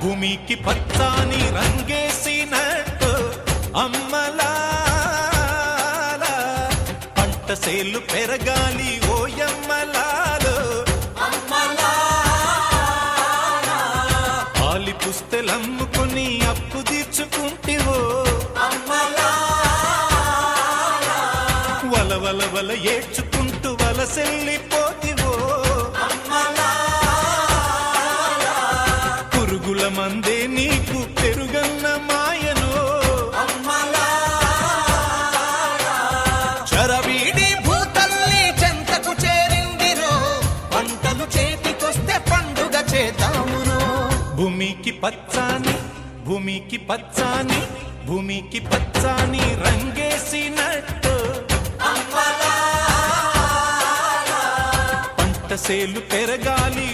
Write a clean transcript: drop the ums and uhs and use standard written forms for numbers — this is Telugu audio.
భూమికి పచ్చాని రంగేసినట్టు అమ్మలాల పంట సేలు పెరగాలి ఓయమ్మలాలు పాలి పుస్తెలమ్ముకుని అప్పు తీర్చుకుంటివో వల వల ఏడ్చుకుంటూ వలసెల్లిపోతివో పురుగుల మందే నీకు పెరుగన్న మాయను చరవీడి భూతల్లి చెంతకు చేరిందిరో పంటలు చేతికొస్తే పండుగ చేద్దామురో భూమికి పచ్చాని భూమికి పచ్చాని భూమికి పచ్చాని రంగేసినట్టు పంట సేలు పెరగాలి